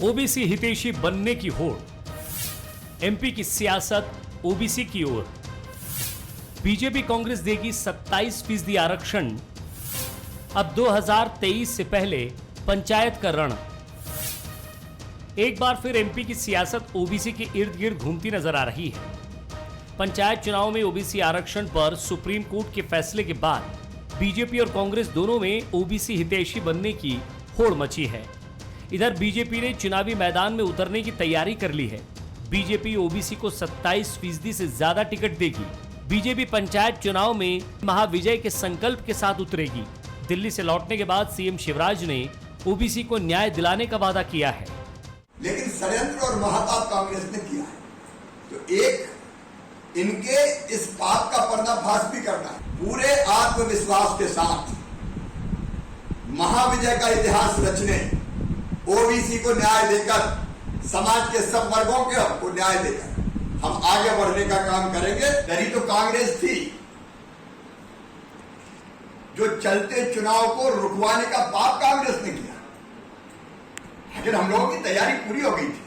OBC हितैषी बनने की होड़, एमपी की सियासत ओबीसी की ओर। बीजेपी कांग्रेस देगी 27% आरक्षण। अब 2023 से पहले पंचायत का रण। एक बार फिर एमपी की सियासत ओबीसी के इर्द गिर्द घूमती नजर आ रही है। पंचायत चुनाव में ओबीसी आरक्षण पर सुप्रीम कोर्ट के फैसले के बाद बीजेपी और कांग्रेस दोनों में ओबीसी हितैषी बनने की होड़ मची है। इधर बीजेपी ने चुनावी मैदान में उतरने की तैयारी कर ली है। बीजेपी ओबीसी को 27% से ज्यादा टिकट देगी। बीजेपी पंचायत चुनाव में महाविजय के संकल्प के साथ उतरेगी। दिल्ली से लौटने के बाद सीएम शिवराज ने ओबीसी को न्याय दिलाने का वादा किया है, लेकिन षड्यंत्र और महापाप कांग्रेस ने किया है। तो एक इनके इस पाप का पर्दाफाश भी करना है। पूरे आत्मविश्वास के साथ महाविजय का इतिहास रचने, ओबीसी को न्याय देकर, समाज के सब वर्गों को न्याय देकर हम आगे बढ़ने का काम करेंगे। यही तो कांग्रेस थी जो चलते चुनाव को रुकवाने का पाप कांग्रेस ने किया। लेकिन हम लोगों की तैयारी पूरी हो गई थी,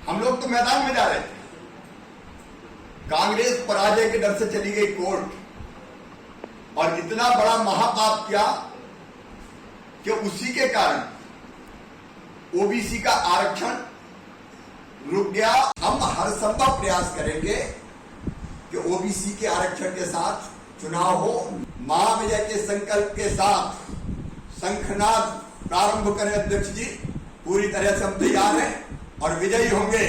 हम लोग तो मैदान में जा रहे थे। कांग्रेस पराजय के डर से चली गई कोर्ट और इतना बड़ा महापाप किया कि उसी के कारण ओबीसी का आरक्षण रुक गया। हम हर संभव प्रयास करेंगे कि ओबीसी के आरक्षण के साथ चुनाव हो। महाविजय के संकल्प के साथ शंखनाद प्रारंभ करें अध्यक्ष जी। पूरी तरह से हम तैयार हैं और विजयी होंगे।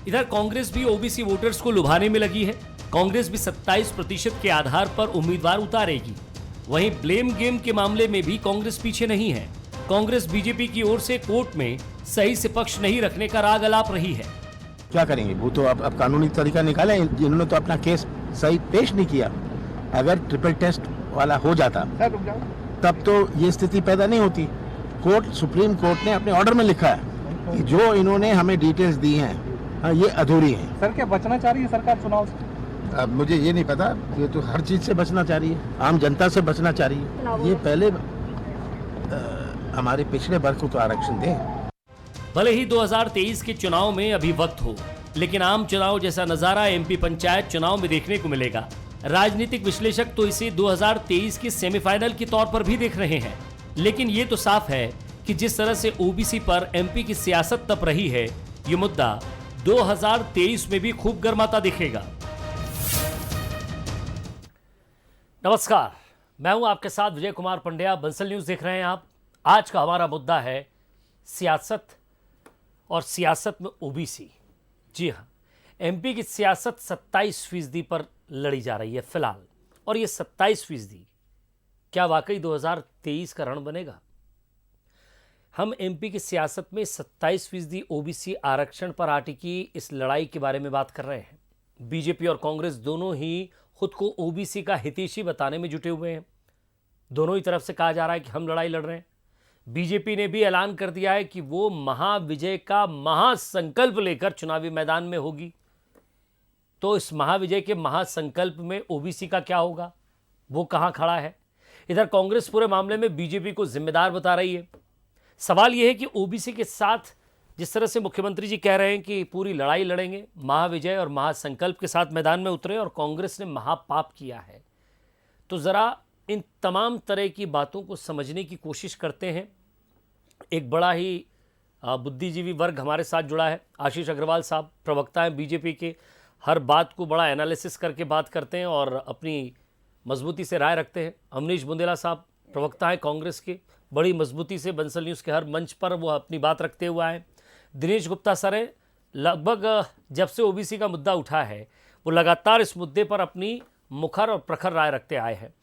इधर कांग्रेस भी ओबीसी वोटर्स को लुभाने में लगी है। कांग्रेस भी 27% के आधार पर उम्मीदवार उतारेगी। वहीं ब्लेम गेम के मामले में भी कांग्रेस पीछे नहीं है। कांग्रेस बीजेपी की ओर से कोर्ट में सही से पक्ष नहीं रखने का राग अलाप रही है। क्या करेंगे? वो तो अब कानूनी तरीका निकाले। जिन्होंने तो अपना केस सही पेश नहीं किया। अगर ट्रिपल टेस्ट वाला हो जाता तब तो ये स्थिति पैदा नहीं होती। सुप्रीम कोर्ट ने अपने ऑर्डर में लिखा है कि जो इन्होंने हमें डिटेल्स दी हैं, ये अधूरी हैं। सर, क्या बचना चाह रही है सरकार चुनाव से? अब मुझे ये नहीं पता। ये तो हर चीज से बचना चाह रही है, आम जनता से बचना चाह रही है। ये पहले हमारे पिछड़े वर्ग को तो आरक्षण दें। भले ही 2023 के चुनाव में अभी वक्त हो, लेकिन आम चुनाव जैसा नजारा एमपी पंचायत चुनाव में देखने को मिलेगा। राजनीतिक विश्लेषक तो इसे 2023 के सेमीफाइनल के तौर पर भी देख रहे हैं। लेकिन ये तो साफ है कि जिस तरह से ओबीसी पर एमपी की सियासत तप रही है, ये मुद्दा 2023 में भी खूब गर्माता दिखेगा। नमस्कार, मैं हूं आपके साथ विजय कुमार पंड्या। बंसल न्यूज देख रहे हैं आप। आज का हमारा मुद्दा है सियासत और सियासत में ओबीसी। जी हां, एमपी की सियासत 27% पर लड़ी जा रही है फिलहाल। और ये 27% क्या वाकई 2023 का रण बनेगा? हम एमपी की सियासत में 27% ओबीसी आरक्षण पर अटिकी इस लड़ाई के बारे में बात कर रहे हैं। बीजेपी और कांग्रेस दोनों ही खुद को ओबीसी का हितैषी बताने में जुटे हुए हैं। दोनों ही तरफ से कहा जा रहा है कि हम लड़ाई लड़ रहे हैं। बीजेपी ने भी ऐलान कर दिया है कि वो महाविजय का महासंकल्प लेकर चुनावी मैदान में होगी। तो इस महाविजय के महासंकल्प में ओबीसी का क्या होगा, वो कहां खड़ा है? इधर कांग्रेस पूरे मामले में बीजेपी को जिम्मेदार बता रही है। सवाल यह है कि ओबीसी के साथ जिस तरह से मुख्यमंत्री जी कह रहे हैं कि पूरी लड़ाई लड़ेंगे, महाविजय और महासंकल्प के साथ मैदान में उतरे, और कांग्रेस ने महापाप किया है, तो जरा इन तमाम तरह की बातों को समझने की कोशिश करते हैं। एक बड़ा ही बुद्धिजीवी वर्ग हमारे साथ जुड़ा है। आशीष अग्रवाल साहब प्रवक्ता हैं बीजेपी के, हर बात को बड़ा एनालिसिस करके बात करते हैं और अपनी मजबूती से राय रखते हैं। अमरीश बुंदेला साहब प्रवक्ता हैं कांग्रेस के, बड़ी मजबूती से बंसल न्यूज़ के हर मंच पर वो अपनी बात रखते हुए आए। दिनेश गुप्ता सर हैं, लगभग जब से ओबीसी का मुद्दा उठा है वो लगातार इस मुद्दे पर अपनी मुखर और प्रखर राय रखते आए हैं।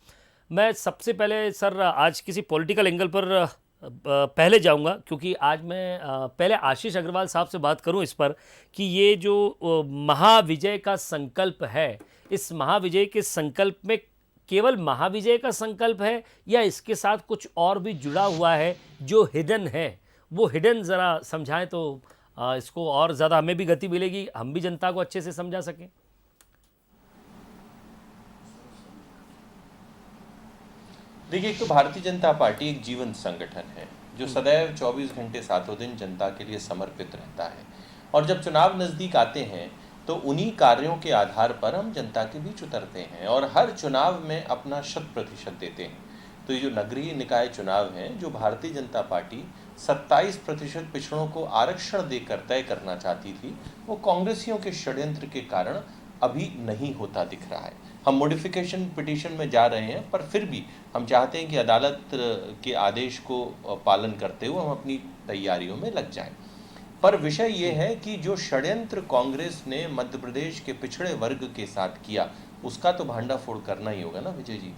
मैं सबसे पहले सर आज किसी पॉलिटिकल एंगल पर पहले जाऊंगा, क्योंकि आज मैं पहले आशीष अग्रवाल साहब से बात करूं इस पर कि ये जो महाविजय का संकल्प है, इस महाविजय के संकल्प में केवल महाविजय का संकल्प है या इसके साथ कुछ और भी जुड़ा हुआ है जो हिडन है? वो हिडन ज़रा समझाएं तो इसको और ज़्यादा हमें भी गति मिलेगी, हम भी जनता को अच्छे से समझा सकें। देखिए, एक तो भारतीय जनता पार्टी एक जीवंत संगठन है जो सदैव 24 घंटे सातों दिन जनता के लिए समर्पित रहता है। और जब चुनाव नज़दीक आते हैं तो उन्हीं कार्यों के आधार पर हम जनता के बीच उतरते हैं और हर चुनाव में अपना 100% देते हैं। तो ये जो नगरीय निकाय चुनाव हैं, जो भारतीय जनता पार्टी 27% पिछड़ों को आरक्षण देकर तय करना चाहती थी, वो कांग्रेसियों के षड्यंत्र के कारण अभी नहीं होता दिख रहा है। हम मॉडिफिकेशन पिटीशन में जा रहे हैं, पर फिर भी हम चाहते हैं कि अदालत के आदेश को पालन करते हुए हम अपनी तैयारियों में लग जाएं। पर विषय ये है कि जो षड्यंत्र कांग्रेस ने मध्य प्रदेश के पिछड़े वर्ग के साथ किया, उसका तो भांडाफोड़ करना ही होगा ना विजय जी।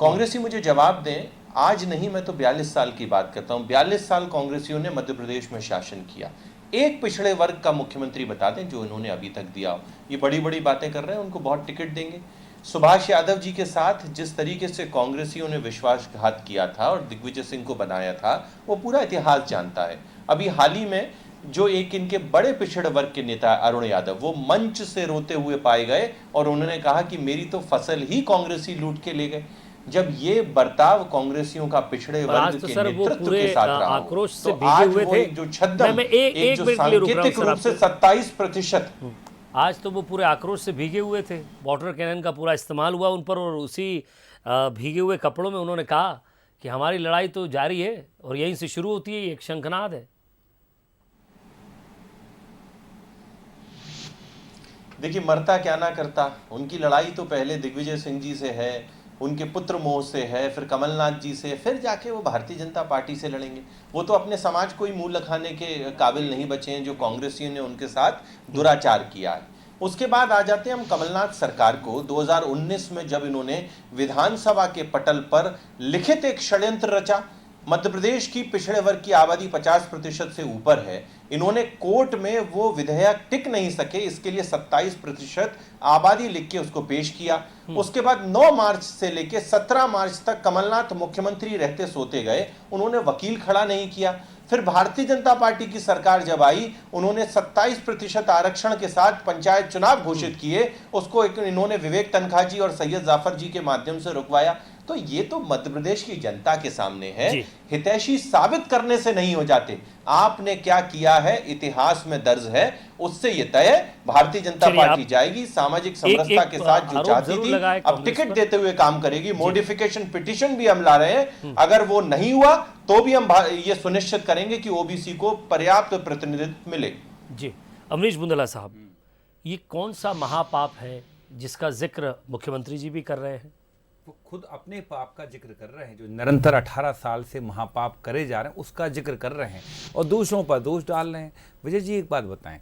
कांग्रेसी मुझे जवाब दें, आज नहीं, मैं तो 42 साल की बात करता हूं। 42 साल कांग्रेसियों ने मध्य प्रदेश में शासन किया। एक पिछड़े वर्ग का मुख्यमंत्री बता दें जो इन्होंने अभी तक दिया हो। ये बड़ी बड़ी बातें कर रहे हैं, उनको बहुत टिकट देंगे। सुभाष यादव जी के साथ जिस तरीके से कांग्रेसियों ने विश्वासघात किया था और दिग्विजय सिंह को बनाया था, वो पूरा इतिहास जानता है। अभी हाल ही में जो एक इनके बड़े पिछड़े वर्ग के नेता अरुण यादव, वो मंच से रोते हुए पाए गए और उन्होंने कहा कि मेरी तो फसल ही कांग्रेसी लूट के ले गए। जब ये बर्ताव कांग्रेसियों का पिछड़े वर्ग के नेतृत्व के साथ रहा, आक्रोश से तो भीगे आज हुए वो थे। एक जो छद्म, एक जो मिनट के लिए रुक रहा हूं सांकेतिक सर रूप से आपको। 27%, आज तो वो पूरे आक्रोश से भीगे हुए थे। वाटर कैनन का पूरा इस्तेमाल हुआ उन पर और उसी भीगे हुए कपड़ों में उन्होंने कहा कि हमारी लड़ाई तो जारी है और यहीं से शुरू होती है, एक शंखनाद है। देखिए, मरता क्या ना करता, उनकी लड़ाई तो पहले दिग्विजय सिंह जी से है, उनके पुत्र मोह से है, फिर कमलनाथ जी से, फिर जाके वो भारतीय जनता पार्टी से लड़ेंगे। वो तो अपने समाज को ही मुंह लखाने के काबिल नहीं बचे हैं जो कांग्रेसियों ने उनके साथ दुराचार किया है। उसके बाद आ जाते हैं हम कमलनाथ सरकार को। 2019 में जब इन्होंने विधानसभा के पटल पर लिखित एक षड्यंत्र रचा, मध्य प्रदेश की पिछड़े वर्ग की आबादी 50% से ऊपर है, इन्होंने कोर्ट में वो विधेयक टिक नहीं सके, इसके लिए 27% आबादी लिख के उसको पेश किया। उसके बाद 9 मार्च से लेके 17 मार्च तक कमलनाथ मुख्यमंत्री रहते सोते गए, उन्होंने वकील खड़ा नहीं किया। फिर भारतीय जनता पार्टी की सरकार जब आई, उन्होंने 27% आरक्षण के साथ पंचायत चुनाव घोषित किए, उसको इन्होंने विवेक तनखा जी और सैयद जाफर जी के माध्यम से रुकवाया। तो ये तो मध्य प्रदेश की जनता के सामने है, हितैषी साबित करने से नहीं हो जाते। आपने क्या किया है इतिहास में दर्ज है, उससे ये तय है भारतीय जनता पार्टी जाएगी, सामाजिक समरसता के साथ जो चाहती थी अब टिकट देते हुए काम करेगी। मॉडिफिकेशन पिटीशन भी हम ला रहे हैं, अगर वो नहीं हुआ तो भी हम ये सुनिश्चित करेंगे कि ओबीसी को पर्याप्त प्रतिनिधित्व मिले। जी, अमरीश बुंदला साहब, ये कौन सा महापाप है जिसका जिक्र मुख्यमंत्री जी भी कर रहे हैं? वो खुद अपने पाप का जिक्र कर रहे हैं, जो निरंतर 18 साल से महापाप करे जा रहे हैं उसका जिक्र कर रहे हैं और दोषों पर दोष डाल रहे हैं। विजय जी, एक बात बताएं,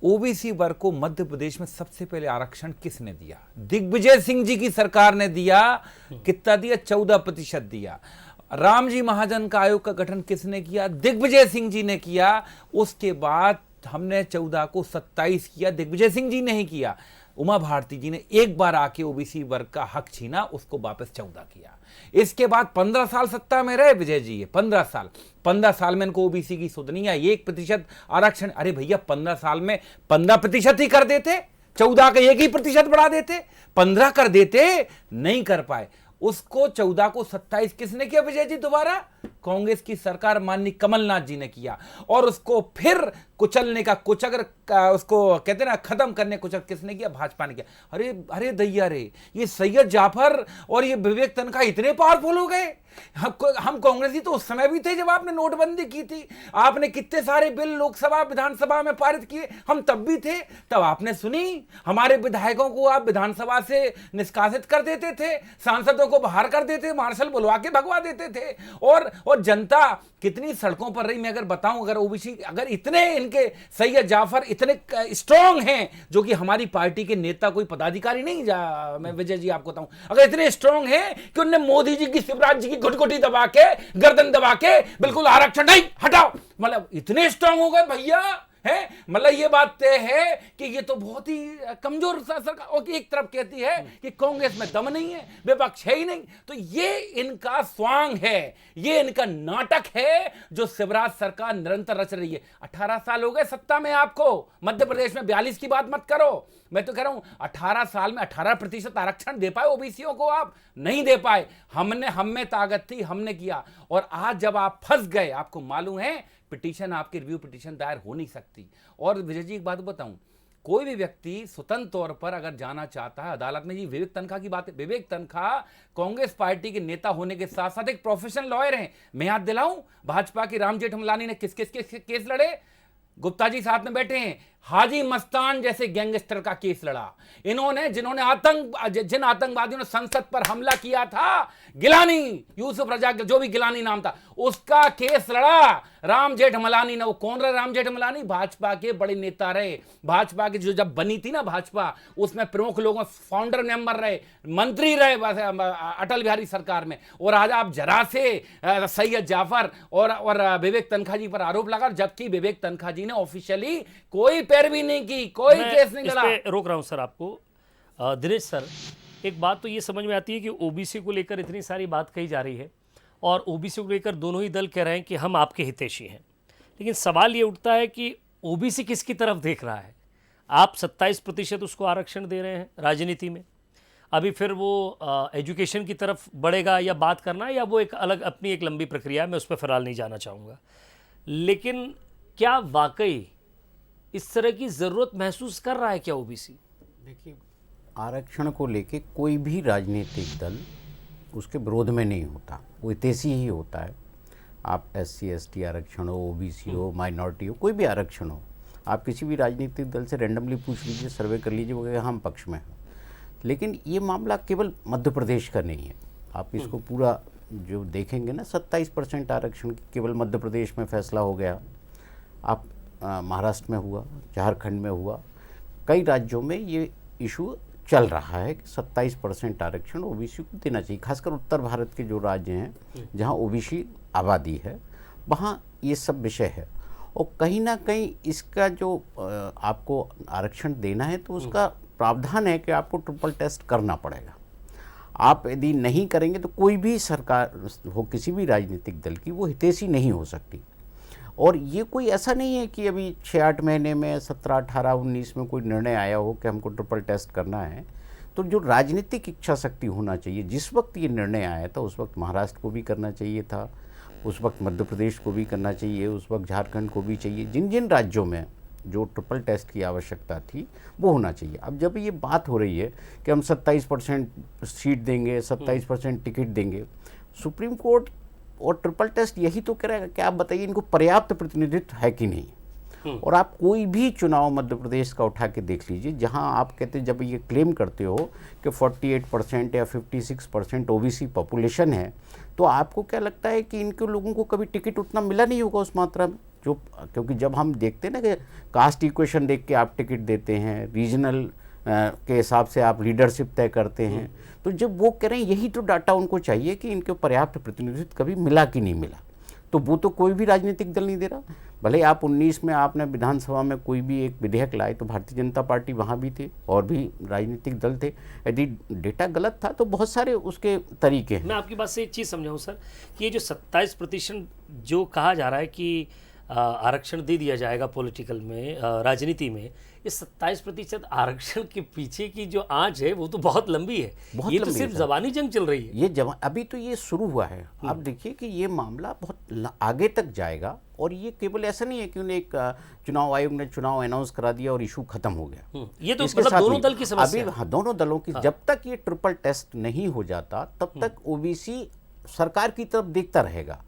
ओबीसी वर्ग को मध्य प्रदेश में सबसे पहले आरक्षण किसने दिया? दिग्विजय सिंह जी की सरकार ने दिया। कितना दिया? 14% दिया। रामजी महाजन का आयोग का गठन किसने किया? दिग्विजय सिंह जी ने किया। उसके बाद हमने 14 को 27 किया, दिग्विजय सिंह जी ने ही किया। उमा भारती जी ने एक बार आके ओबीसी वर्ग का हक छीना, उसको वापस 14 किया। इसके बाद 15 साल सत्ता में रहे विजय जी, 15 साल में इनको ओबीसी की सुध नहीं आई। 1% आरक्षण, अरे भैया 15 साल में 15% ही कर देते, 14 का 1% बढ़ा देते, 15 कर देते, नहीं कर पाए। उसको 14 को 27 किसने किया विजय जी? दोबारा कांग्रेस की सरकार माननीय कमलनाथ जी ने किया। और उसको फिर कुचलने का कुचगर, उसको कहते हैं ना खत्म करने कुचल किसने किया? भाजपा ने किया। अरे दैया रे, ये सैयद जाफर और ये विवेक तनखा इतने पावरफुल हो गए। हम कांग्रेसी तो उस समय भी थे जब आपने नोटबंदी की थी, आपने कितने सारे बिल लोकसभा विधानसभा में पारित किए, हम तब भी थे। तब आपने सुनी, हमारे विधायकों को आप विधानसभा से निष्कासित कर देते थे, सांसदों को बाहर कर देते, मार्शल बुलवा के भगवा देते थे। और जनता कितनी सड़कों पर रही। मैं अगर बताऊं, अगर ओबीसी, अगर इतने इनके सैयद जाफर इतने स्ट्रांग हैं, जो कि हमारी पार्टी के नेता कोई पदाधिकारी नहीं, मैं विजय जी आपको बताऊं, अगर इतने स्ट्रांग हैं कि उन्होंने मोदी जी की, शिवराज जी की घुटघुटी दबा के, गर्दन दबा के बिल्कुल आरक्षण नहीं हटाओ, मतलब इतने स्ट्रांग हो गए भैया है। मतलब ये बात तय है कि ये तो बहुत ही कमजोर सरकार, और एक तरफ कहती है कि कांग्रेस में दम नहीं है, विपक्ष है ही नहीं। तो ये इनका स्वांग है, ये इनका नाटक है जो शिवराज सरकार निरंतर रच रही है। 18 साल हो गए सत्ता में आपको, मध्य प्रदेश में 42 की बात मत करो। मैं तो कह रहा हूं 18 साल में 18% आरक्षण दे पाए ओबीसीओं को? आप नहीं दे पाए। हम में ताकत थी, हमने किया। और आज जब आप फंस गए, आपको मालूम है पिटीशन, आपकी रिव्यू पिटीशन दायर हो नहीं सकती। और विजय जी एक बात बताऊं, कोई भी व्यक्ति स्वतंत्र तौर पर अगर जाना चाहता है अदालत में, जी विवेक तनखा की बात है, विवेक तनखा कांग्रेस पार्टी के नेता होने के साथ साथ एक प्रोफेशनल लॉयर हैं। मैं याद दिलाऊं, भाजपा की राम जेठमलानी ने किस किस केस लड़े? गुप्ता जी साथ में बैठे हैं, हाजी मस्तान जैसे गैंगस्टर का केस लड़ा इन्होंने, जिन आतंकवादियों ने संसद पर हमला किया था, गिलानी, यूसुफ रजा, जो भी गिलानी नाम था, उसका केस लड़ा राम जेठमलानी ने। वो कौन रहे राम जेठमलानी? भाजपा के बड़े नेता रहे। भाजपा की जो जब बनी थी ना भाजपा, उसमें प्रमुख लोगों, फाउंडर मेंबर रहे, मंत्री रहे अटल बिहारी सरकार में। और आज आप जरा से सैयद जाफर और विवेक तनखा जी पर आरोप लगा, जबकि विवेक तनखा जी ने ऑफिशियली कोई पैरवी नहीं की, कोई केस नहीं लड़ा। रोक रहा हूं सर आपको। दिनेश सर, एक बात तो ये समझ में आती है कि ओबीसी को लेकर इतनी सारी बात कही जा रही है और ओबीसी को लेकर दोनों ही दल कह रहे हैं कि हम आपके हितैषी हैं, लेकिन सवाल ये उठता है कि ओबीसी किसकी तरफ देख रहा है? आप 27% उसको आरक्षण दे रहे हैं राजनीति में, अभी फिर वो एजुकेशन की तरफ बढ़ेगा या बात करना है, या वो एक अलग अपनी एक लंबी प्रक्रिया है, मैं उस पर फिलहाल नहीं जाना चाहूँगा। लेकिन क्या वाकई इस तरह की ज़रूरत महसूस कर रहा है क्या ओबीसी? देखिए, आरक्षण को लेके कोई भी राजनीतिक दल उसके विरोध में नहीं होता, वो हितैषी ही होता है। आप SC ST आरक्षण हो, ओबीसी हो, माइनॉरिटी हो, कोई भी आरक्षण हो, आप किसी भी राजनीतिक दल से रैंडमली पूछ लीजिए, सर्वे कर लीजिए, वो कहेगा हम पक्ष में हैं। लेकिन ये मामला केवल मध्य प्रदेश का नहीं है। आप इसको पूरा जो देखेंगे ना, 27% आरक्षण केवल मध्य प्रदेश में फैसला हो गया। आप महाराष्ट्र में हुआ, झारखंड में हुआ, कई राज्यों में ये इशू चल रहा है कि 27% आरक्षण ओबीसी को देना चाहिए। खासकर उत्तर भारत के जो राज्य हैं जहां ओबीसी आबादी है, वहां ये सब विषय है। और कहीं ना कहीं इसका जो आपको आरक्षण देना है तो उसका प्रावधान है कि आपको ट्रिपल टेस्ट करना पड़ेगा। आप यदि नहीं करेंगे तो कोई भी सरकार हो, किसी भी राजनीतिक दल की, वो हितैषी नहीं हो सकती। और ये कोई ऐसा नहीं है कि अभी 6-8 महीने में 17, 18, 19 में कोई निर्णय आया हो कि हमको ट्रिपल टेस्ट करना है। तो जो राजनीतिक इच्छा शक्ति होना चाहिए, जिस वक्त ये निर्णय आया था उस वक्त महाराष्ट्र को भी करना चाहिए था, उस वक्त मध्य प्रदेश को भी करना चाहिए, उस वक्त झारखंड को भी चाहिए। जिन जिन राज्यों में जो ट्रिपल टेस्ट की आवश्यकता थी वो होना चाहिए। अब जब ये बात हो रही है कि हम 27% सीट देंगे, 27% टिकट देंगे, सुप्रीम कोर्ट और ट्रिपल टेस्ट यही तो कह रहा है कि आप बताइए इनको पर्याप्त प्रतिनिधित्व है कि नहीं। और आप कोई भी चुनाव मध्य प्रदेश का उठा के देख लीजिए, जहां आप कहते, जब ये क्लेम करते हो कि 48% या 56% ओबीसी पॉपुलेशन है, तो आपको क्या लगता है कि इनके लोगों को कभी टिकट उतना मिला नहीं होगा उस मात्रा में? जो, क्योंकि जब हम देखते हैं ना कि कास्ट इक्वेशन देख के आप टिकट देते हैं, रीजनल के हिसाब से आप लीडरशिप तय करते हैं, तो जब वो कह रहे हैं यही तो डाटा उनको चाहिए कि इनके पर्याप्त प्रतिनिधित्व कभी मिला कि नहीं मिला, तो वो तो कोई भी राजनीतिक दल नहीं दे रहा। भले आप 19 में आपने विधानसभा में कोई भी एक विधेयक लाए तो भारतीय जनता पार्टी वहाँ भी थे और भी राजनीतिक दल थे। यदि डेटा गलत था तो बहुत सारे उसके तरीके हैं। मैं आपकी बात से एक चीज़ समझाऊँ सर, कि ये जो 27% जो कहा जा रहा है कि आरक्षण दे दिया जाएगा पॉलिटिकल में, राजनीति में, इस 27% आरक्षण के पीछे की जो आंच है वो तो बहुत लंबी है। ये तो सिर्फ जबानी जंग चल रही है। ये अभी तो ये शुरू हुआ है। आप देखिए कि ये मामला बहुत आगे तक जाएगा। और ये केवल ऐसा नहीं है कि उन्हें एक चुनाव आयोग ने चुनाव अनाउंस करा दिया और इशू खत्म हो गया। ये तो मतलब दोनों दल की समस्या है। हाँ, दोनों दलों की। जब तक ये ट्रिपल टेस्ट नहीं हो जाता तब तक ओबीसी सरकार की तरफ देखता रहेगा।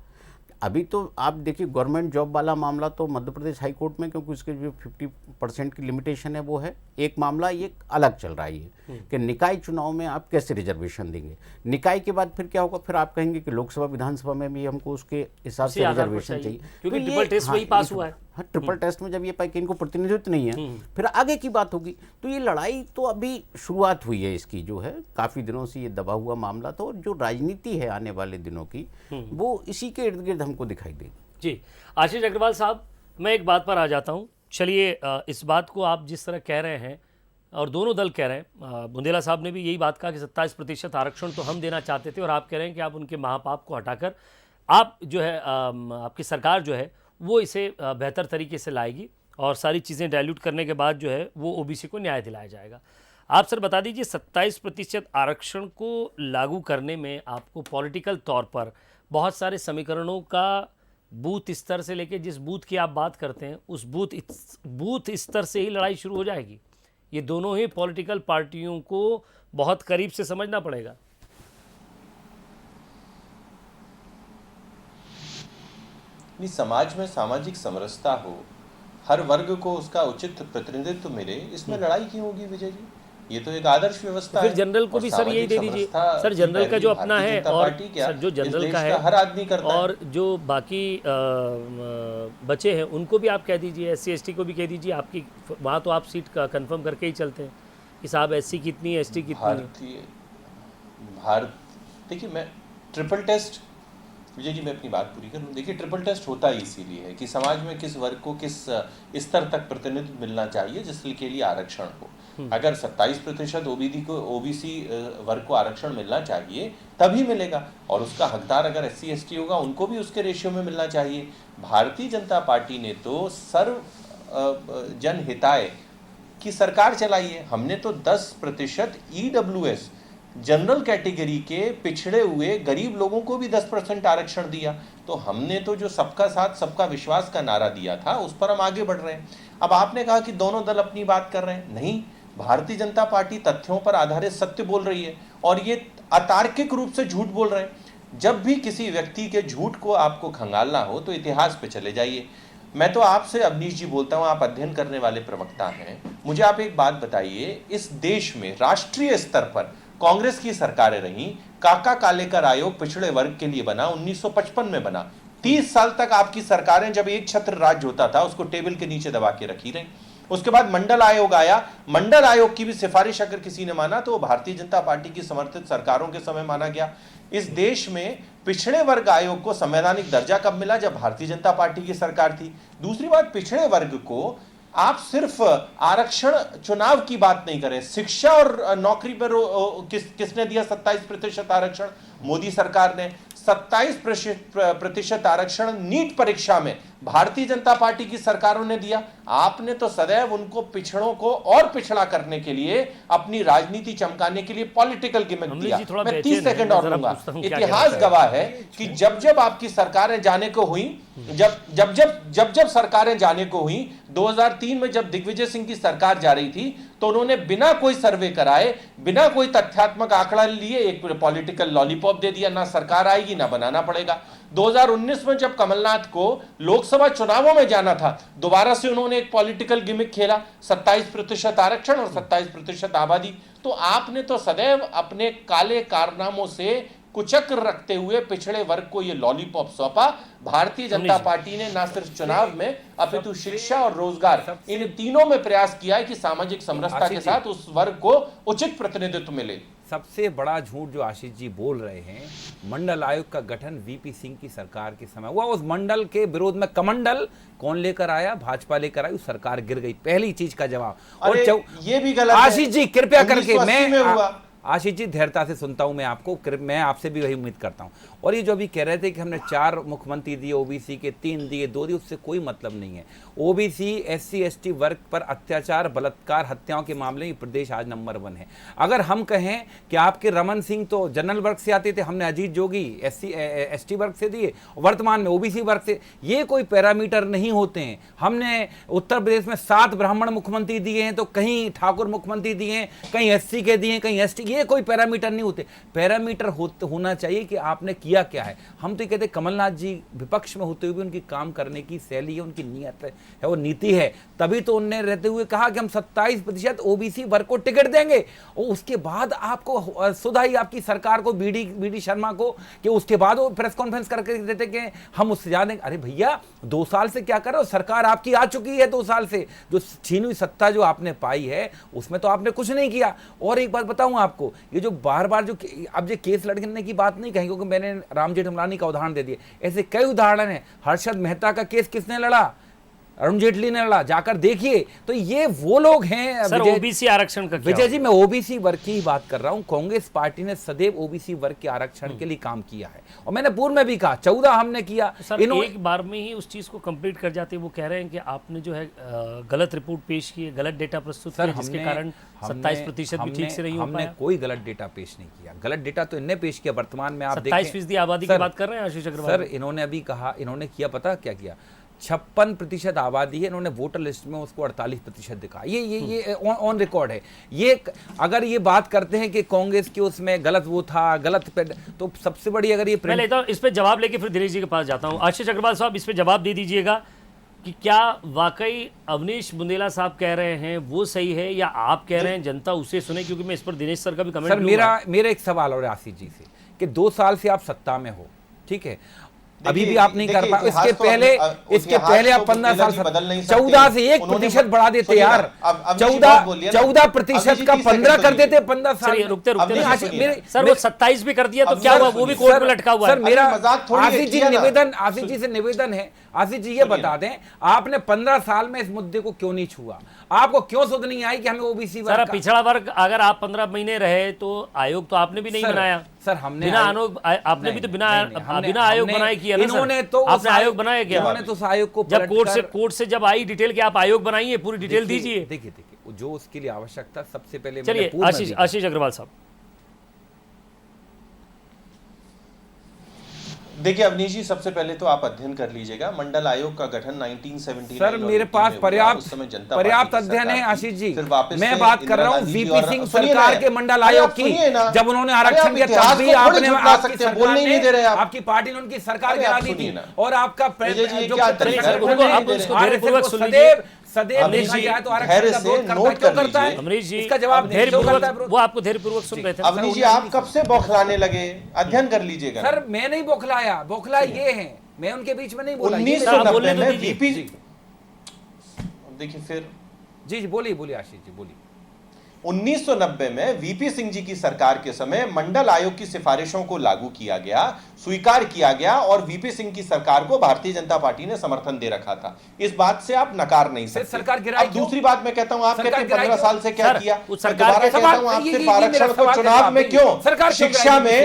अभी तो आप देखिए गवर्नमेंट जॉब वाला मामला तो मध्य प्रदेश हाई कोर्ट में, क्योंकि उसके जो 50% की लिमिटेशन है वो है। एक मामला ये अलग चल रहा है कि निकाय चुनाव में आप कैसे रिजर्वेशन देंगे। निकाय के बाद फिर क्या होगा, फिर आप कहेंगे कि लोकसभा विधानसभा में भी हमको उसके हिसाब से रिजर्वेशन चाहिए, क्योंकि ट्रिपल टेस्ट वही पास हुआ है। हाँ, ट्रिपल टेस्ट में जब ये पाए कि इनको प्रतिनिधित्व नहीं है, फिर आगे की बात होगी। तो ये लड़ाई तो अभी शुरुआत हुई है इसकी, जो है काफ़ी दिनों से ये दबा हुआ मामला था। और जो राजनीति है आने वाले दिनों की, वो इसी के इर्द गिर्द हमको दिखाई देगी। जी, आशीष अग्रवाल साहब, मैं एक बात पर आ जाता हूँ चलिए, इस बात को आप जिस तरह कह रहे हैं और दोनों दल कह रहे हैं, बुंदेला साहब ने भी यही बात कहा कि 27% आरक्षण तो हम देना चाहते थे और आप कह रहे हैं कि आप उनके महापाप को हटाकर आप जो है आपकी सरकार जो है वो इसे बेहतर तरीके से लाएगी और सारी चीज़ें डाइल्यूट करने के बाद जो है वो ओबीसी को न्याय दिलाया जाएगा। आप सर बता दीजिए, 27% आरक्षण को लागू करने में आपको पॉलिटिकल तौर पर बहुत सारे समीकरणों का बूथ स्तर से लेके जिस बूथ की आप बात करते हैं उस बूथ स्तर से ही लड़ाई शुरू हो जाएगी। ये दोनों ही पॉलिटिकल पार्टियों को बहुत करीब से समझना पड़ेगा। समाज में सामाजिक समरसता हो, हर वर्ग को उसका उचित प्रतिनिधित्व मिले, इसमें लड़ाई क्यों होगी विजय जी? ये तो एक आदर्श व्यवस्था फिर है। जनरल को भी सर यही दे दीजिए सर, जनरल का जो अपना है और सर जो जनरल का है हर आदमी करता और जो बाकी बचे हैं उनको भी आप कह दीजिए, SC ST को भी कह दीजिए। आपकी वहाँ तो आप सीट का कंफर्म करके ही चलते हैं कि साहब SC कितनी है, ST कितनी है। भारत देखिए, मैं ट्रिपल टेस्ट, विजय जी मैं अपनी बात पूरी करूं। देखिए, ट्रिपल टेस्ट होता ही इसीलिए है कि समाज में किस वर्ग को किस स्तर तक प्रतिनिधित्व मिलना चाहिए जिसके लिए आरक्षण हो। अगर 27% ओबीसी वर्ग को आरक्षण मिलना चाहिए तभी मिलेगा, और उसका हकदार अगर SC ST होगा उनको भी उसके रेशियो में मिलना चाहिए। भारतीय जनता पार्टी ने तो सर्व जनहिताय की सरकार चलाई है। हमने तो 10% EWS जनरल कैटेगरी के पिछड़े हुए गरीब लोगों को भी 10% आरक्षण दिया। तो हमने तो जो सबका साथ सबका विश्वास का नारा दिया था उस पर हम आगे बढ़ रहे हैं। अब आपने कहा कि दोनों दल अपनी बात कर रहे हैं, नहीं, भारतीय जनता पार्टी तथ्यों पर आधारित सत्य बोल रही है और ये अतार्किक रूप से झूठ बोल रहे हैं। जब भी किसी व्यक्ति के झूठ को आपको खंगालना हो तो इतिहास पे चले जाइए। मैं तो आपसे अवनीश जी बोलता हूं, आप अध्ययन करने वाले प्रवक्ता हैं, मुझे आप एक बात बताइए, इस देश में राष्ट्रीय स्तर पर कांग्रेस की सरकारें रही, काका कालेकर आयोग पिछड़े वर्ग के लिए बना, 1955 में बना। 30 साल तक आपकी सरकारें, जब एक छत्र राज्य होता था उसको टेबल के नीचे दबा के रखी रही। उसके बाद मंडल आयोग आया, मंडल आयोग की भी सिफारिश अगर किसी ने माना तो भारतीय जनता पार्टी की समर्थित सरकारों के समय माना गया। इस देश में पिछड़े वर्ग आयोग को संवैधानिक दर्जा कब मिला? जब भारतीय जनता पार्टी की सरकार थी। दूसरी बात, पिछड़े वर्ग को आप सिर्फ आरक्षण चुनाव की बात नहीं करें, शिक्षा और नौकरी पर किसने दिया 27% आरक्षण? मोदी सरकार ने। 27% आरक्षण नीट परीक्षा में भारतीय जनता पार्टी की सरकारों ने दिया। आपने तो सदैव उनको पिछड़ों को और पिछड़ा करने के लिए, अपनी राजनीति चमकाने के लिए पॉलिटिकल गिमिक दिया। मैं 30 सेकंड और लूंगा। इतिहास गवाह है कि जब जब आपकी सरकारें जाने को हुई, जब सरकारें जाने को हुई, 2003 में जब दिग्विजय सिंह की सरकार जा रही थी तो उन्होंने बिना कोई सर्वे कराए, बिना कोई तथ्यात्मक आंकड़ा लिए एक पॉलिटिकल लॉलीपॉप दे दिया, ना सरकार आएगी ना बनाना पड़ेगा। 2019 में जब कमलनाथ को लोकसभा चुनावों में जाना था, दोबारा से उन्होंने एक पॉलिटिकल गिमिक खेला, 27% आरक्षण और 27% आबादी। तो आपने तो सदैव अपने काले कारनामों से कुचक्र रखते हुए पिछड़े वर्ग को यह लॉलीपॉप सौंपा। भारतीय जनता पार्टी ने न सिर्फ चुनाव में अपितु शिक्षा और रोजगार, इन तीनों में प्रयास किया है कि सामाजिक समरसता के साथ उस वर्ग को उचित प्रतिनिधित्व मिले। सबसे बड़ा झूठ जो आशीष जी बोल रहे हैं, मंडल आयोग का गठन VP सिंह की सरकार के समय हुआ। उस मंडल के विरोध में कमंडल कौन लेकर आया? भाजपा लेकर आई, उस सरकार गिर गई। पहली चीज का जवाब। और ये भी गलत है। आशीष जी कृपया करके, मैं आशीष जी धैर्यता से सुनता हूं मैं आपको, मैं आपसे भी वही उम्मीद करता हूं। और ये जो अभी कह रहे थे कि हमने 4 मुख्यमंत्री दिए ओबीसी के, 3 दिए, 2 दिए, उससे कोई मतलब नहीं है। ओबीसी SC ST वर्ग पर अत्याचार, बलात्कार, हत्याओं के मामले में प्रदेश आज नंबर 1 है। अगर हम कहें कि आपके रमन सिंह तो जनरल वर्ग से आते थे, हमने अजीत जोगी SC ST वर्ग से दिए, वर्तमान में ओबीसी वर्ग से, ये कोई पैरामीटर नहीं होते हैं। हमने उत्तर प्रदेश में 7 ब्राह्मण मुख्यमंत्री दिए हैं, तो कहीं ठाकुर मुख्यमंत्री दिए हैं, कहीं SC के दिए, कहीं ST, ये कोई पैरामीटर नहीं होते। पैरामीटर होना चाहिए कि आपने किया क्या है। हम तो कहते कमलनाथ जी विपक्ष में होते हुए भी उनकी काम करने की शैली है, उनकी नीयत है, वो नीति है, तभी तो उनने रहते हुए कहा कि हम 27% ओबीसी वर्ग को टिकट देंगे। और उसके बाद आपको सुधा ही आपकी सरकार को, बीडी शर्मा को, कि उसके बाद वो प्रेस कॉन्फ्रेंस करके देते कि हम उससे ज्यादा। अरे भैया 2 साल से क्या कर रहे हो? सरकार आपकी आ चुकी है 2 साल से। जो छीनी हुई सत्ता जो आपने पाई है उसमें तो आपने कुछ नहीं किया। और एक बात बताऊं आपको, ये जो बार बार जो अब ये केस लड़ने की बात नहीं कहेंगे, क्योंकि मैंने राम जेठमलानी का उदाहरण दे दिया, ऐसे कई उदाहरण हैं। हर्षद मेहता का केस किसने लड़ा? अरुण जेटली ने लड़ा, जाकर देखिए। तो ये वो लोग हैं सर विजय- ओबीसी आरक्षण का क्या विजय जी, होगा? मैं ओबीसी वर्ग की ही बात कर रहा हूं। कांग्रेस पार्टी ने सदैव ओबीसी वर्ग के आरक्षण के लिए काम किया है, और मैंने पूर्व में भी कहा 14 हमने किया। सर एक बार में ही उस चीज को कंप्लीट कर जाते हैं। वो कह रहे हैं कि आपने जो है गलत रिपोर्ट पेश की है, गलत डेटा प्रस्तुत किया, जिसके कारण 27% भी ठीक से नहीं हो हमने पाया। कोई गलत डेटा पेश नहीं किया। गलत डेटा तो इनने पेश किया। वर्तमान में आप 27% आबादी की बात कर रहे हैं आशीष अग्रवाल। सर इन्होंने अभी कहा, इन्होंने किया पता क्या किया, 56% आबादी है, इन्होंने वोटर लिस्ट में उसको 48% दिखा। ये ऑन रिकॉर्ड है। ये अगर ये बात करते हैं कि कांग्रेस के उसमें गलत वो था, गलत तो सबसे बड़ी अगर ये मैं लेता हूं इस पे जवाब लेके फिर दिनेश जी के पास जाता हूं। आशीष अग्रवाल साहब इस पे जवाब दे दीजिएगा कि क्या वाकई अवनीश बुंदेला साहब कह रहे हैं वो सही है, या आप कह रहे हैं जनता उसे सुने? क्योंकि मैं इस पर दिनेश सर का भी कमेंट सर मेरा एक सवाल और आशीष जी से कि 2 साल से आप सत्ता में हो, ठीक है, अभी भी आप नहीं कर पाए। इसके पहले आप 15 साल 14 से 1% बढ़ा देते यार, 14% का 15 कर देते 15 साल। रुकते सर वो 27 भी कर दिया तो क्या हुआ? वो भी कोर्ट में लटका हुआ है। सर मेरा आशीष जी से निवेदन है, आशीष जी ये बता दें, आपने 15 साल में इस मुद्दे को क्यों नहीं छुआ? आपको क्यों सोच नहीं आई कि हमें ओबीसी सर पिछड़ा वर्ग अगर आप 15 महीने रहे तो आयोग तो आपने भी नहीं बनाया। सर हमने बिना आपने भी तो बिना आयोग बनाए किया ना। इन्होंने तो आपने आयोग बनाया क्या? इन्होंने तो उस आयोग को जब कोर्ट से जब आई डिटेल कि आप आयोग बनाइए, पूरी डिटेल दीजिए। देखिए जो उसके लिए आवश्यकता सबसे पहले। चलिए आशीष अग्रवाल साहब। देखिए अवनीश जी, सबसे पहले तो आप अध्ययन कर लीजिएगा मंडल आयोग का गठन 1979। सर मेरे पास पर्याप्त अध्ययन है आशीष जी। मैं बात कर रहा हूँ वीपी सिंह सरकार के मंडल आयोग की। जब उन्होंने आरक्षण दिया तब भी आपने आपकी पार्टी ने उनकी सरकार गिरा दी थी, और आपका सदैव देखा जाए तो आरक्षण का विरोध करता है। अमरीश जी इसका जवाब वो आपको धैर्यपूर्वक सुन रहे थे। अवनीश जी आप कब से बौखलाने लगे? अध्ययन कर लीजिएगा। सर मैं नहीं बौखलाया, बौखला ये है, मैं उनके बीच में नहीं बोला। 1990 में वीपी, देखिए फिर जी बोलिए आशीष जी बोलिए। 1990 में वीपी सिंह जी की सरकार के समय मंडल आयोग की सिफारिशों को लागू किया गया, स्वीकार किया गया, और वीपी सिंह की सरकार को भारतीय जनता पार्टी ने समर्थन दे रखा था। इस बात से आप नकार नहीं सकते। सरकार गिराई अब दूसरी बात मैं कहता हूं, आप कहते हैं 15 साल से क्या किया? सरकार कहता हूं आप सिर्फ आरक्षण को चुनाव में क्यों, शिक्षा में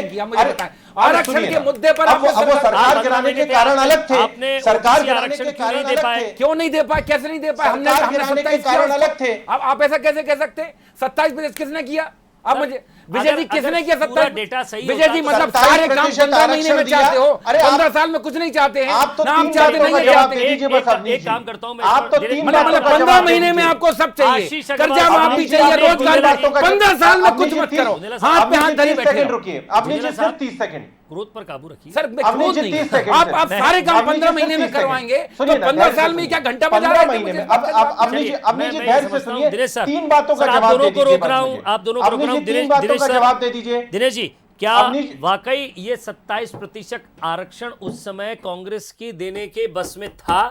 आरक्षण के मुद्दे पर अब वो सरकार गिराने के कारण अलग थे। सरकार गिराने के कारण अलग थे। क्यों नहीं दे पाए? कैसे नहीं दे पाए? हमने गिराने के कारण अलग थे। अब आप ऐसा कैसे कह सकते? 27% किसने किया? अब मुझे विजय जी किसने किया? 27 डेटा सही विजय जी मतलब सारे काम 15 महीने में चाहते हो, 15 साल में कुछ नहीं चाहते हैं। आप तो नाम चाहते नहीं चाहते। एक काम करता हूँ आप तो 3 मतलब 15 महीने में आपको सब चाहिए, कर्जा माफ भी चाहिए, रोजगार। 15 साल में कुछ मत करो, हाथ पे हाथ धरे बैठे। रुकिए अपनी सिर्फ 30 सेकंड ग्रोथ पर काबू रखिए। सर क्रोध नहीं, आप सारे काम 15 महीने में करवाएंगे तो 15 साल में क्या घंटा बजा रहे हैं? 15 महीने में अब धैर्य से सुनिए, 3 बातों का जवाब दे दीजिए। आप दोनों को रोक रहा हूं। दिनेश सर जवाब दे दीजिए। दिनेश जी क्या वाकई ये 27% आरक्षण उस समय कांग्रेस की देने के बस में था?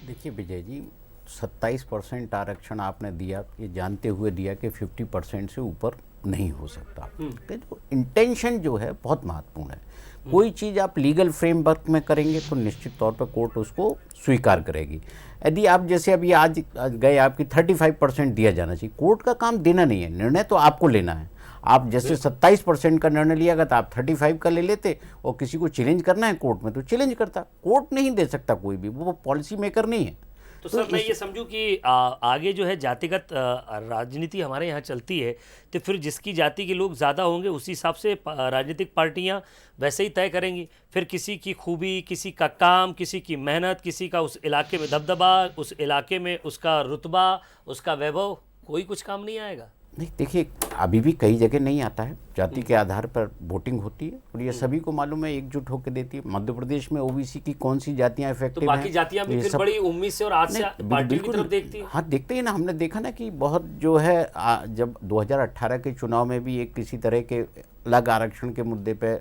देखिए विजय जी, 27% आरक्षण आपने दिया, ये जानते हुए दिया कि 50% से ऊपर नहीं हो सकता। तो जो इंटेंशन जो है बहुत महत्वपूर्ण है। कोई चीज़ आप लीगल फ्रेमवर्क में करेंगे तो निश्चित तौर पर कोर्ट उसको स्वीकार करेगी। यदि आप जैसे अभी आज गए आपकी 35% दिया जाना चाहिए, कोर्ट का काम देना नहीं है, निर्णय तो आपको लेना है। आप जैसे 27% का निर्णय लिया गया तो आप 35 का ले लेते, और किसी को चैलेंज करना है कोर्ट में तो चैलेंज करता। कोर्ट नहीं दे सकता कोई भी, वो पॉलिसी मेकर नहीं है। तो सर मैं ये समझूं कि आगे जो है जातिगत राजनीति हमारे यहाँ चलती है, तो फिर जिसकी जाति के लोग ज़्यादा होंगे उसी हिसाब से राजनीतिक पार्टियाँ वैसे ही तय करेंगी। फिर किसी की खूबी, किसी का काम, किसी की मेहनत, किसी का उस इलाके में दबदबा, उस इलाके में उसका रुतबा, उसका वैभव, कोई कुछ काम नहीं आएगा। नहीं देखिए, अभी भी कई जगह नहीं आता है, जाति के आधार पर वोटिंग होती है और ये सभी को मालूम है, एकजुट होकर देती है। मध्य प्रदेश में ओबीसी की कौन सी जातियां इफेक्टिव हैं, तो बाकी जातियां भी फिर बड़ी उम्मीद से और आज से पार्टी की तरफ देखती है। हाँ देखते हैं ना, हमने देखा ना कि बहुत जो है जब 2018 के चुनाव में भी एक किसी तरह के अलग आरक्षण के मुद्दे पे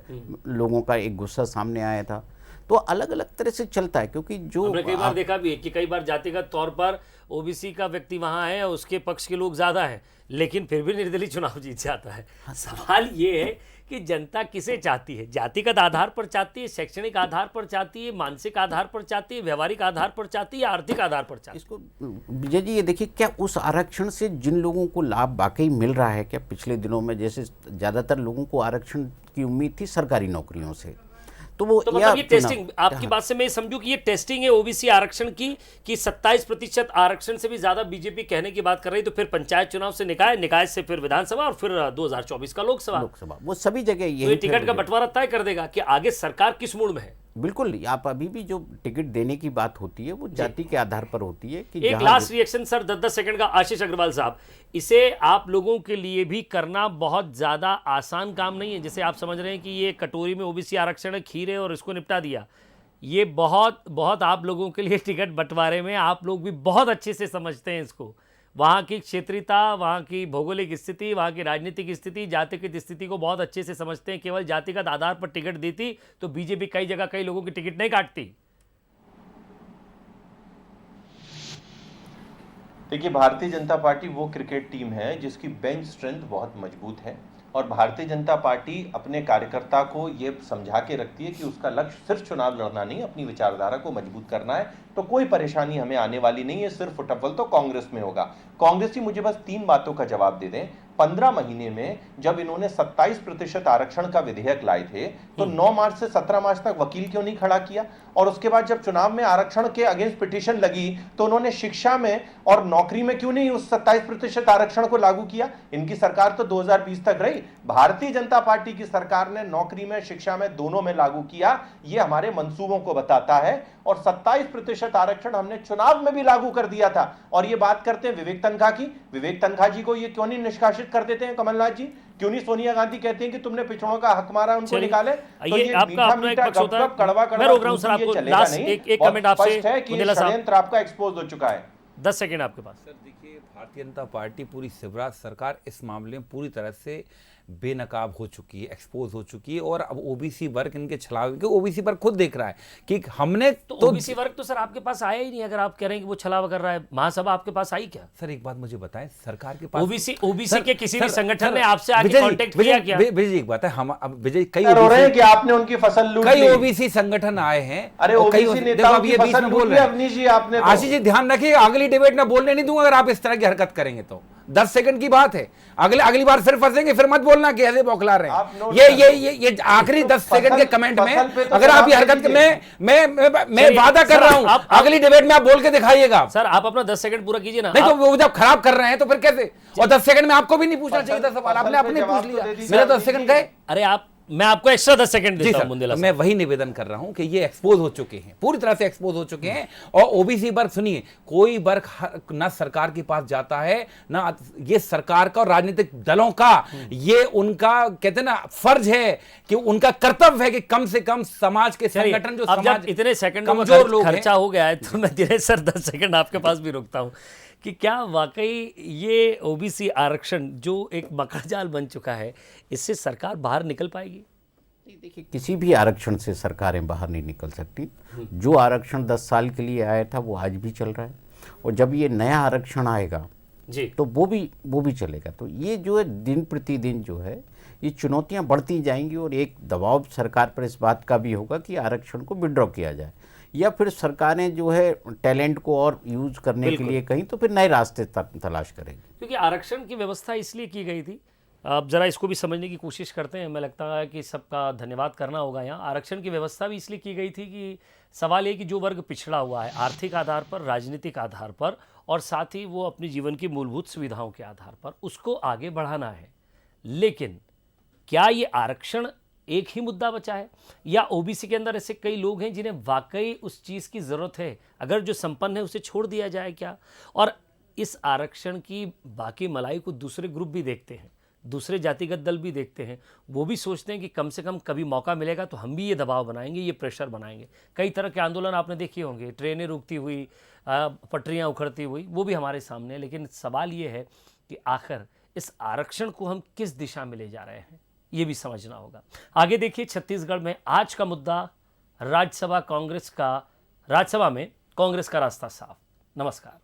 लोगों का एक गुस्सा सामने आया था। तो अलग अलग तरह से चलता है, क्योंकि जो हमने कई बार देखा भी है कि कई बार जातिगत तौर पर ओबीसी का व्यक्ति वहां है, उसके पक्ष के लोग ज्यादा हैं, लेकिन फिर भी निर्दलीय चुनाव जीत जाता है। सवाल ये है कि जनता किसे चाहती है, जातिगत आधार पर चाहती है, शैक्षणिक आधार पर चाहती है, मानसिक आधार पर चाहती है, व्यवहारिक आधार पर चाहती है या आर्थिक आधार पर चाहती है? इसको विजय जी ये देखिए, क्या उस आरक्षण से जिन लोगों को लाभ वाकई मिल रहा है क्या? पिछले दिनों में जैसे ज़्यादातर लोगों को आरक्षण की उम्मीद थी सरकारी नौकरियों से, तो वो तो मतलब ये टेस्टिंग, आपकी बात से मैं समझूं कि ये टेस्टिंग है ओबीसी आरक्षण की, कि 27% आरक्षण से भी ज्यादा बीजेपी कहने की बात कर रही, तो फिर पंचायत चुनाव से निकाय, निकाय से फिर विधानसभा और फिर 2024 का लोकसभा, वो सभी जगह तो ये यही टिकट का बंटवारा तय कर देगा कि आगे सरकार किस मूड में है। बिल्कुल। आप अभी भी जो टिकट देने की बात होती है वो जाति के आधार पर होती है कि एक लास्ट रिएक्शन सर 10-10 सेकंड का, आशीष अग्रवाल साहब, इसे आप लोगों के लिए भी करना बहुत ज्यादा आसान काम नहीं है। जैसे आप समझ रहे हैं कि ये कटोरी में ओबीसी आरक्षण है, खीर है और इसको निपटा दिया, ये बहुत बहुत आप लोगों के लिए टिकट बंटवारे में आप लोग भी बहुत अच्छे से समझते हैं इसको, वहाँ की क्षेत्रीयता, वहाँ की भौगोलिक स्थिति, वहाँ की राजनीतिक स्थिति, जातिगत स्थिति को बहुत अच्छे से समझते हैं। केवल जातिगत आधार पर टिकट देती तो बीजेपी कई जगह कई लोगों की टिकट नहीं काटती। देखिए, भारतीय जनता पार्टी वो क्रिकेट टीम है जिसकी बेंच स्ट्रेंथ बहुत मजबूत है और भारतीय जनता पार्टी अपने कार्यकर्ता को ये समझा के रखती है कि उसका लक्ष्य सिर्फ चुनाव लड़ना नहीं, अपनी विचारधारा को मजबूत करना है। तो कोई परेशानी हमें आने वाली नहीं है, सिर्फ फुटबॉल तो कांग्रेस में होगा। कांग्रेस ही मुझे बस 3 बातों का जवाब दे दें। 15 महीने में जब इन्होंने 27% आरक्षण का विधेयक लाए थे तो 9 मार्च से 17 मार्च तक वकील क्यों नहीं खड़ा किया? और उसके बाद जब चुनाव में आरक्षण के अगेंस्ट पिटीशन लगी तो उन्होंने शिक्षा में और नौकरी में क्यों नहीं उस 27% आरक्षण को लागू किया? इनकी सरकार तो 2020 तक रही। भारतीय जनता पार्टी की सरकार ने नौकरी में, शिक्षा में, दोनों में लागू किया। ये हमारे मंसूबों को बताता है। और 27% आरक्षण हमने चुनाव में भी लागू कर दिया था। और ये बात करते हैं विवेक तनखा की, विवेक तनखा जी को ये क्यों नहीं निष्कासित कर देते हैं कमलनाथ जी? क्यों नहीं सोनिया गांधी कहती हैं कि तुमने पिछड़ों का हक मारा, उनको निकाले? तो ये आपका अपना एक पक्ष होता है, मैं रोक रहा हूं सर आपको, लास्ट एक कमेंट आपसे, मुंदेला साहब, षड्यंत्र आपका एक्सपोज हो चुका है। 10 सेकंड आपके पास। सर देखिए, भारतीय जनता पार्टी, पूरी शिवराज सरकार इस मामले में पूरी तरह से बेनकाब हो चुकी है, एक्सपोज हो चुकी है। और अब ओबीसी वर्ग इनके छलावे के, ओबीसी वर्ग खुद देख रहा है कि हमने तो ओबीसी वर्ग तो सर आपके पास आया ही नहीं। अगर आप कह रहे हैं कि वो छलावा कर रहा है, महासभा आपके पास आई क्या? सर एक बात मुझे बताएं, सरकार के पास ओबीसी के किसी भी संगठन ने आपसे आके कांटेक्ट किया क्या? विजय जी एक बात है, हम अब विजय कई कि आपने उनकी फसल लूट ली, कई ओबीसी संगठन आए हैं। अरे ओबीसी नेताओं की फसल लूट ली अवनीश जी आपने। आशीष जी ध्यान रखिए, अगली डिबेट में बोलने नहीं दूंगा अगर आप इस तरह की हरकत करेंगे तो। 10 सेकंड की बात है, अगली बार फिर फंसेंगे, फिर मत बोलना कि ऐसे बौखला रहे हैं। ये आखिरी 10 सेकंड के कमेंट में अगर आप ये हरकत, मैं वादा कर रहा हूं अगली डिबेट में आप बोल के दिखाइएगा। सर आप अपना 10 सेकंड पूरा कीजिए ना। नहीं तो वो जब खराब कर रहे हैं तो फिर कैसे? और 10 सेकंड में आपको भी नहीं पूछना चाहिए था सवाल, आपने अपने पूछ लिया, मेरे 10 सेकंड गए। अरे मैं आपको एक्स्ट्रा 10 सेकंड देता हूं मुंदेला। मैं वही निवेदन कर रहा हूं कि ये एक्सपोज हो चुके हैं, पूरी तरह से एक्सपोज हो चुके हैं। और ओबीसी वर्ग, सुनिए, कोई वर्ग ना सरकार के पास जाता है ना, ये सरकार का और राजनीतिक दलों का ये उनका कहते हैं ना फर्ज है कि उनका कर्तव्य है कि कम से कम समाज के संगठन जो समाज इतने सेकंड कमजोर लोग खर्चा हो गया है तो मैं दिनेश सर 10 सेकंड आपके पास भी रुकता हूं कि क्या वाकई ये ओबीसी आरक्षण जो एक मकड़जाल बन चुका है, इससे सरकार बाहर निकल पाएगी? नहीं, देखिए, किसी भी आरक्षण से सरकारें बाहर नहीं निकल सकती। जो आरक्षण 10 साल के लिए आया था वो आज भी चल रहा है, और जब ये नया आरक्षण आएगा जी तो वो भी चलेगा। तो ये जो है दिन प्रतिदिन जो है ये चुनौतियां बढ़ती जाएंगी, और एक दबाव सरकार पर इस बात का भी होगा कि आरक्षण को विड्रॉ किया जाए, या फिर सरकारें जो है टैलेंट को और यूज करने के लिए कहीं तो फिर नए रास्ते तलाश करेंगी। क्योंकि आरक्षण की व्यवस्था इसलिए की गई थी, अब जरा इसको भी समझने की कोशिश करते हैं। हमें लगता है कि सबका धन्यवाद करना होगा यहाँ। आरक्षण की व्यवस्था भी इसलिए की गई थी कि सवाल ये कि जो वर्ग पिछड़ा हुआ है आर्थिक आधार पर, राजनीतिक आधार पर, और साथ ही वो अपनी जीवन की मूलभूत सुविधाओं के आधार पर, उसको आगे बढ़ाना है। लेकिन क्या ये आरक्षण एक ही मुद्दा बचा है, या ओबीसी के अंदर ऐसे कई लोग हैं जिन्हें वाकई उस चीज़ की ज़रूरत है? अगर जो संपन्न है उसे छोड़ दिया जाए क्या? और इस आरक्षण की बाकी मलाई को दूसरे ग्रुप भी देखते हैं, दूसरे जातिगत दल भी देखते हैं, वो भी सोचते हैं कि कम से कम कभी मौका मिलेगा तो हम भी ये दबाव बनाएंगे, ये प्रेशर बनाएंगे। कई तरह के आंदोलन आपने देखे होंगे, ट्रेनें रुकती हुई, पटरियाँ उखड़ती हुई, वो भी हमारे सामने है। लेकिन सवाल ये है कि आखिर इस आरक्षण को हम किस दिशा में ले जा रहे हैं, ये भी समझना होगा। आगे देखिए, छत्तीसगढ़ में आज का मुद्दा राज्यसभा में कांग्रेस का रास्ता साफ। नमस्कार।